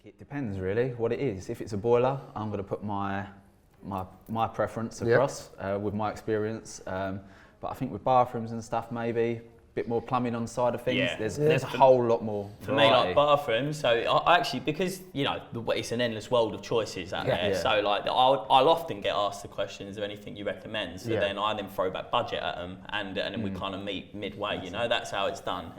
it depends really what it is. If it's a boiler, I'm going to put my preference across with my experience. But I think with bathrooms and stuff, maybe a bit more plumbing on the side of things. Yeah. There's a whole lot more For variety. me, like bathrooms, so I actually, because, you know, it's an endless world of choices out there, so like I'll often get asked the question, is there anything you recommend? So then I throw back budget at them, and then we kind of meet midway, you know, that's how it's done.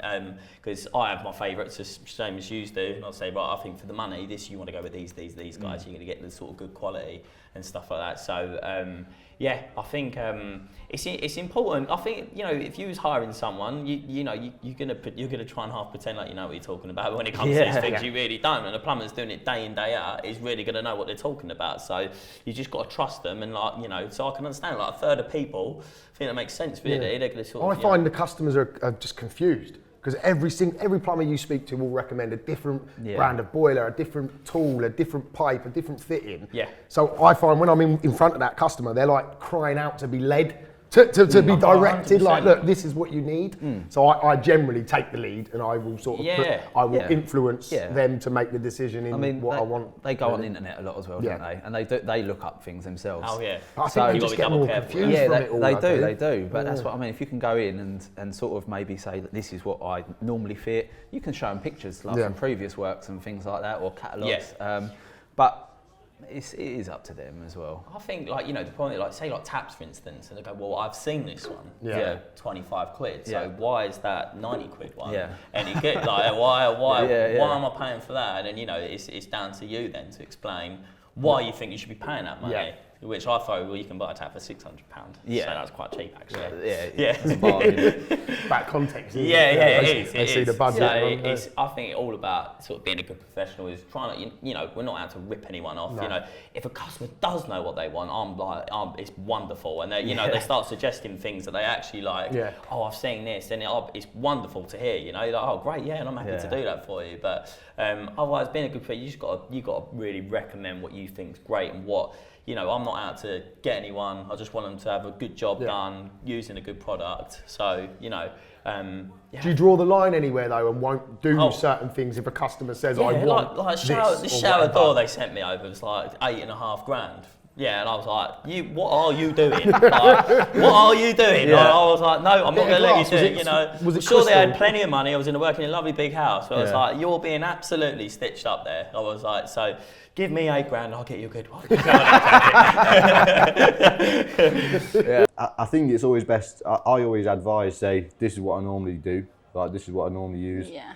Because I have my favourites, the same as you do, and I'll say, right, I think for the money, you want to go with these guys, you're going to get the sort of good quality and stuff like that. So yeah, I think it's important. I think, you know, if you was hiring someone, you're gonna try and half pretend like you know what you're talking about. But when it comes to these things, you really don't. And a plumber's doing it day in, day out, is really gonna know what they're talking about. So you just got to trust them, and like, you know, so I can understand like a third of people think that makes sense. Really, they're gonna sort of. I find the customers are just confused. Because every plumber you speak to will recommend a different brand of boiler, a different tool, a different pipe, a different fitting. Yeah. So I find when I'm in front of that customer, they're like crying out to be led, to be directed. 100%. Like, look, this is what you need. So I generally take the lead, and I will sort of influence them to make the decision in what I want. They go on the internet a lot as well, don't they? And they look up things themselves. Oh yeah. I think they just get more confused from it all. They do. But that's what I mean. If you can go in and sort of maybe say that this is what I normally fit, you can show them pictures like from previous works and things like that, or catalogues. But it is up to them as well. I think, like, you know, the point, like, say like taps, for instance, and they go, well, I've seen this one for 25 quid, so why is that 90 quid one? And you get like, why am I paying for that? And then, you know, it's down to you then to explain why you think you should be paying that money. Which I thought, well, you can buy a tap for £600. So that's quite cheap, actually. It's a bargain. Back context. It is. They see the budget. So I think all about sort of being a good professional is trying to, you know, we're not out to rip anyone off. You know, if a customer does know what they want, it's wonderful, and they, you know, they start suggesting things that they actually like. Oh, I've seen this, and it's wonderful to hear. You know, you're like, oh, great, and I'm happy to do that for you. But otherwise, being a good professional, you got to really recommend what you think's great and what. You know, I'm not out to get anyone. I just want them to have a good job done using a good product. So, you know. Do you draw the line anywhere though, and won't do certain things if a customer says, "I want the shower door they sent me over was like £8.5 grand. Yeah, and I was like, what are you doing? Like, what are you doing? Yeah. I was like, no, I'm not going to let you do it. You know, was it sure, they had crystal? plenty of money. I was working in a lovely big house. So I was like, you're being absolutely stitched up there. I was like, so give me £8 grand, I'll get you a good one. I think it's always best. I always advise, say, this is what I normally do. Like, this is what I normally use. Yeah.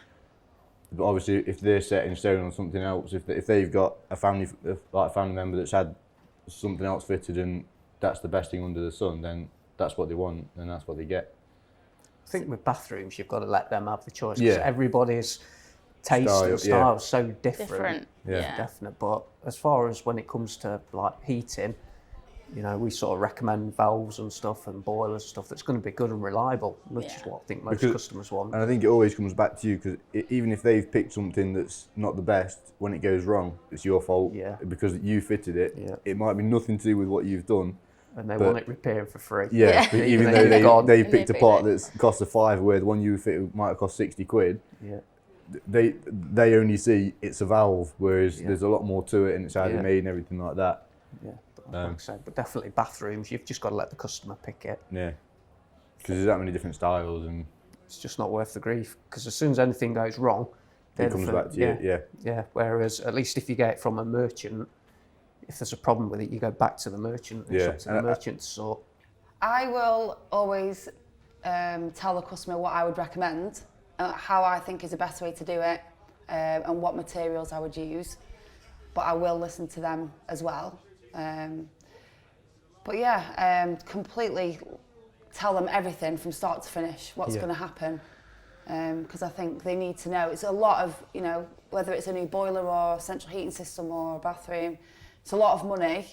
But obviously, if they're set in stone on something else, if they've got a family member that's had something else fitted and that's the best thing under the sun, then that's what they want and that's what they get. I think with bathrooms, you've got to let them have the choice because everybody's taste and style is so different. Definite. But as far as when it comes to like heating, you know, we sort of recommend valves and stuff and boilers and stuff that's going to be good and reliable, which is what I think most customers want. And I think it always comes back to you because even if they've picked something that's not the best, when it goes wrong, it's your fault because you fitted it. It might be nothing to do with what you've done. And they want it repairing for free. But even though they picked a part that's cost a £5, where the one you fitted might have cost 60 quid. They only see it's a valve, whereas there's a lot more to it and it's how they're made and everything like that. Like I said, but definitely bathrooms, you've just got to let the customer pick it. Yeah, because there's that many different styles and it's just not worth the grief. Because as soon as anything goes wrong, it comes back to you. Yeah. Whereas at least if you get it from a merchant, if there's a problem with it, you go back to the merchant. It's up to the merchant to sort. I will always tell the customer what I would recommend, how I think is the best way to do it, and what materials I would use. But I will listen to them as well. Completely tell them everything from start to finish, what's going to happen. Because I think they need to know. It's a lot of, you know, whether it's a new boiler or a central heating system or a bathroom, it's a lot of money,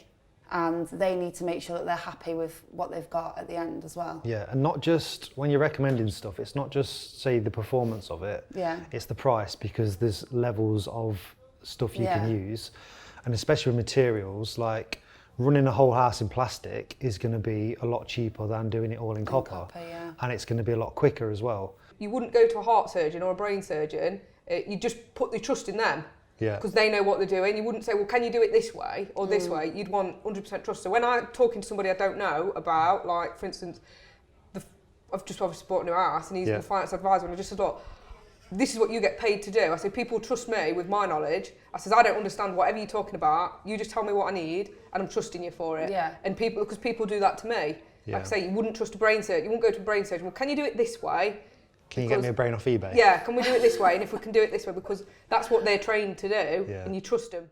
and they need to make sure that they're happy with what they've got at the end as well. Yeah, and not just when you're recommending stuff, it's not just, say, the performance of it, it's the price, because there's levels of stuff you can use. And especially with materials, like running a whole house in plastic is going to be a lot cheaper than doing it all in copper. And it's going to be a lot quicker as well. You wouldn't go to a heart surgeon or a brain surgeon, you just put your trust in them. Because they know what they're doing. You wouldn't say, well, can you do it this way or this way? You'd want 100% trust. So when I'm talking to somebody I don't know about, like, for instance, I've just obviously bought a new house and he's the finance advisor, and I just said, look, this is what you get paid to do. I said, people trust me with my knowledge. I said, I don't understand whatever you're talking about. You just tell me what I need and I'm trusting you for it. Yeah. And because people do that to me. Yeah. Like I say, you wouldn't trust a brain surgeon. You wouldn't go to a brain surgeon. Well, can you do it this way? Can you get me a brain off eBay? Yeah, can we do it this way? And if we can do it this way, because that's what they're trained to do, and you trust them.